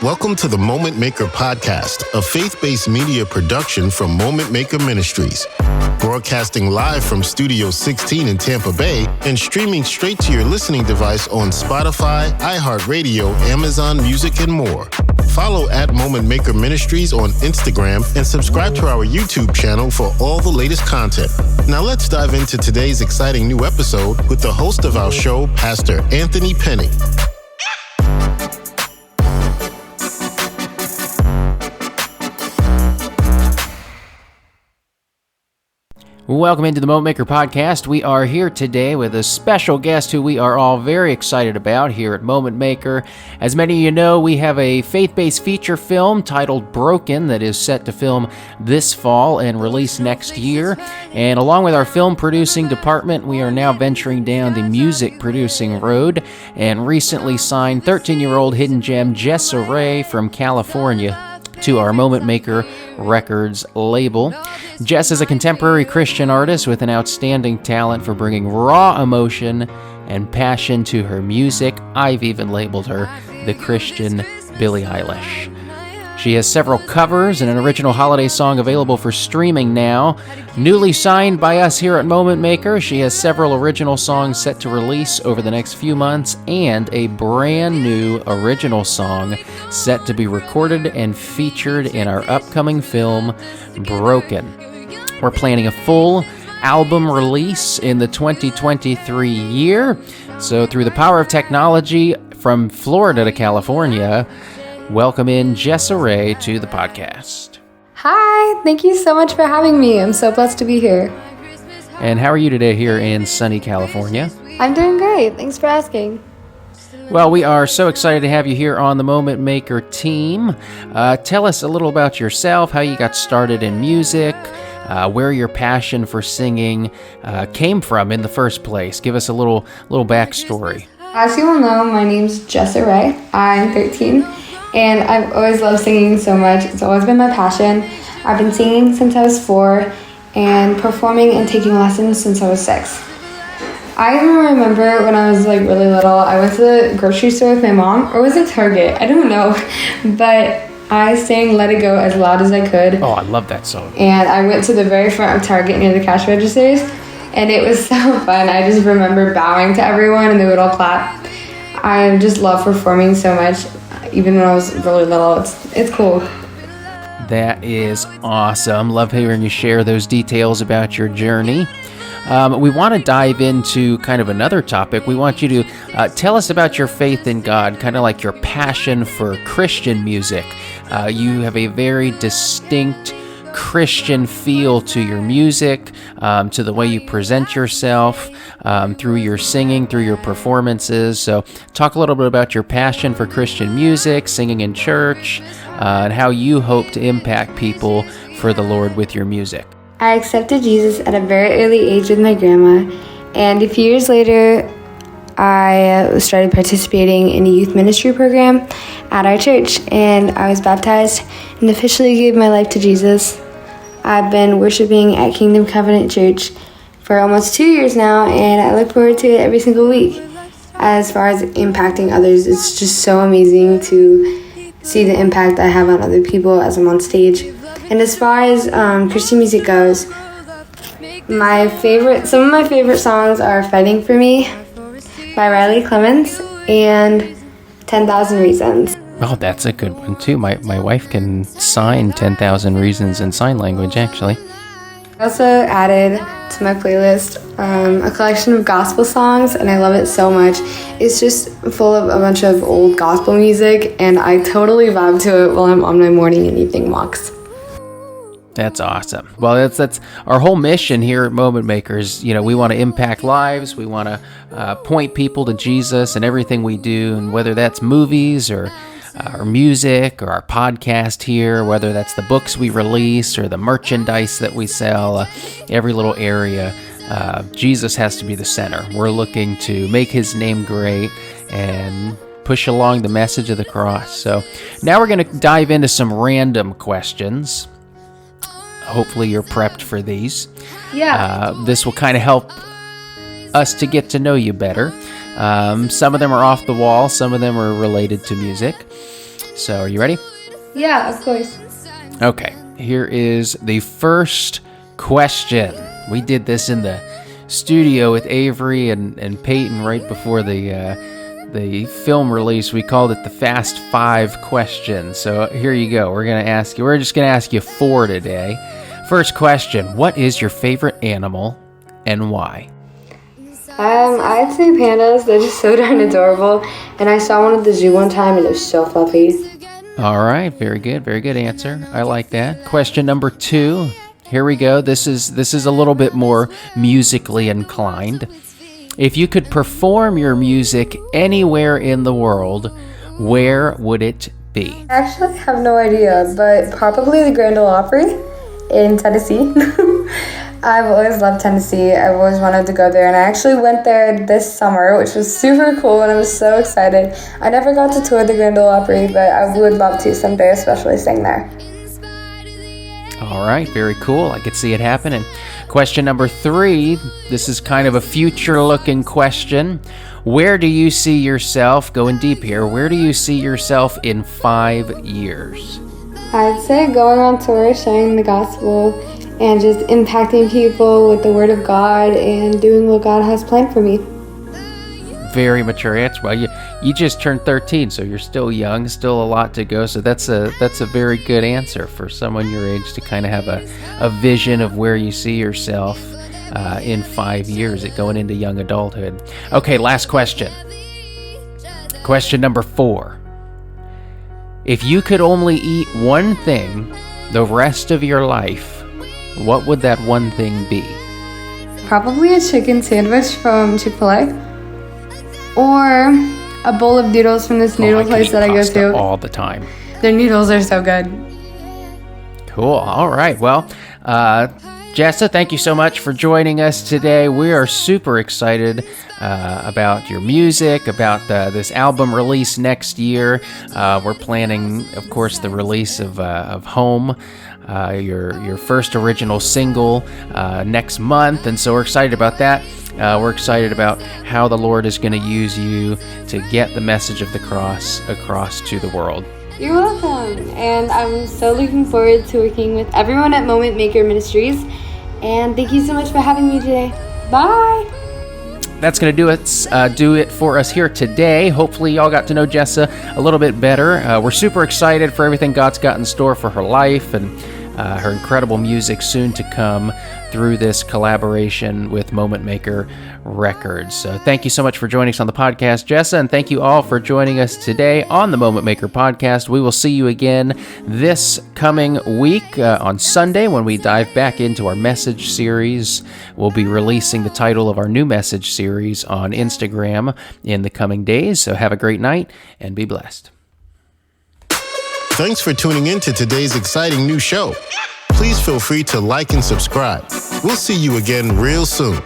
Welcome to the Moment Maker Podcast, a faith-based media production from Moment Maker Ministries. Broadcasting live from Studio 16 in Tampa Bay and streaming straight to your listening device on Spotify, iHeartRadio, Amazon Music, and more. Follow at Moment Maker Ministries on Instagram and subscribe to our YouTube channel for all the latest content. Now let's dive into today's exciting new episode with the host of our show, Pastor Anthony Penny. Welcome into the Moment Maker Podcast. We are here today with a special guest who we are all very excited about here at Moment Maker. As many of you know, we have a faith-based feature film titled Broken that is set to film this fall and release next year. And along with our film producing department, we are now venturing down the music producing road and recently signed 13-year-old hidden gem Jessa Rae from California to our Moment Maker Records label. Jess is a contemporary Christian artist with an outstanding talent for bringing raw emotion and passion to her music. I've even labeled her the Christian Billie Eilish. She has several covers and an original holiday song available for streaming now. Newly signed by us here at Moment Maker, she has several original songs set to release over the next few months and a brand new original song set to be recorded and featured in our upcoming film, Broken. We're planning a full album release in the 2023 year. So through the power of technology from Florida to California, welcome in Jessa Rae to the podcast. Hi, thank you so much for having me. I'm so blessed to be here. And how are you today here in sunny California? I'm doing great. Thanks for asking. Well, we are so excited to have you here on the Moment Maker team. Tell us a little about yourself, how you got started in music, where your passion for singing came from in the first place. Give us a little backstory. As you all know, my name's Jessa Rae. I'm 13. And I've always loved singing so much. It's always been my passion. I've been singing since I was 4 and performing and taking lessons since I was 6. I even remember when I was really little, I went to the grocery store with my mom, or was it Target? I don't know. But I sang Let It Go as loud as I could. Oh, I love that song. And I went to the very front of Target near the cash registers. And it was so fun. I just remember bowing to everyone and they would all clap. I just love performing so much. Even when I was really little, it's cool. That is awesome. Love hearing you share those details about your journey. We want to dive into kind of another topic. We want you to tell us about your faith in God, kind of like your passion for Christian music. You have a very distinct Christian feel to your music, to the way you present yourself, through your singing, through your performances. So talk a little bit about your passion for Christian music, singing in church, and how you hope to impact people for the Lord with your music. I accepted Jesus at a very early age with my grandma, and a few years later, I started participating in a youth ministry program at our church, and I was baptized and officially gave my life to Jesus. I've been worshiping at Kingdom Covenant Church for almost 2 years now, and I look forward to it every single week. As far as impacting others, it's just so amazing to see the impact I have on other people as I'm on stage. And as far as Christian music goes, some of my favorite songs are Fighting For Me by Riley Clemens and 10,000 Reasons. Oh, that's a good one too. My wife can sign 10,000 Reasons in sign language, actually. I also added to my playlist a collection of gospel songs, and I love it so much. It's just full of a bunch of old gospel music, and I totally vibe to it while I'm on my morning and evening walks. That's awesome. Well, that's our whole mission here at Moment Makers. You know, we want to impact lives. We want to point people to Jesus in everything we do, and whether that's movies or our music or our podcast here, whether that's the books we release or the merchandise that we sell, every little area, Jesus has to be the center. We're looking to make his name great and push along the message of the cross. So now we're going to dive into some random questions. Hopefully you're prepped for these. Yeah. This will kind of help us to get to know you better. Some of them are off the wall. Some of them are related to music. So are you ready? Yeah, of course. Okay, here is the first question. We did this in the studio with Avery and Peyton right before the film release. We called it the Fast 5 questions. So here you go. We're just gonna ask you 4 today. First question: what is your favorite animal and why? I'd say pandas. They're just so darn adorable. And I saw one at the zoo one time, and it was so fluffy. All right, very good answer. I like that. Question number 2. Here we go. This is a little bit more musically inclined. If you could perform your music anywhere in the world, where would it be? I actually have no idea, but probably the Grand Ole Opry in Tennessee. I've always loved Tennessee. I've always wanted to go there, and I actually went there this summer, which was super cool, and I was so excited. I never got to tour the Grand Ole Opry, but I would love to someday, especially sing there. All right, very cool. I could see it happen. And question number 3, this is kind of a future-looking question. Where do you see yourself, going deep here, where do you see yourself in 5 years? I'd say going on tour, sharing the gospel, and just impacting people with the Word of God and doing what God has planned for me. Very mature answer. Well, you just turned 13, so you're still young, still a lot to go. So that's a very good answer for someone your age to kind of have a vision of where you see yourself in 5 years, going into young adulthood. Okay, last question. Question number 4. If you could only eat one thing the rest of your life, what would that one thing be? Probably a chicken sandwich from Chick-fil-A, or a bowl of noodles from this noodle place that I go to all the time. Their noodles are so good. Cool. All right. Well, Jessa, thank you so much for joining us today. We are super excited about your music, about this album release next year. We're planning, of course, the release of Home, your first original single, next month, and so we're excited about that. We're excited about how the Lord is going to use you to get the message of the cross across to the world. You're welcome, and I'm so looking forward to working with everyone at Moment Maker Ministries, and thank you so much for having me today. Bye! That's going to do it for us here today. Hopefully y'all got to know Jessa a little bit better. We're super excited for everything God's got in store for her life and her incredible music soon to come through this collaboration with Moment Maker Records. So thank you so much for joining us on the podcast, Jessa, and thank you all for joining us today on the Moment Maker podcast. We will see you again this coming week on Sunday when we dive back into our message series. We'll be releasing the title of our new message series on Instagram in the coming days. So have a great night and be blessed. Thanks for tuning in to today's exciting new show. Please feel free to like and subscribe. We'll see you again real soon.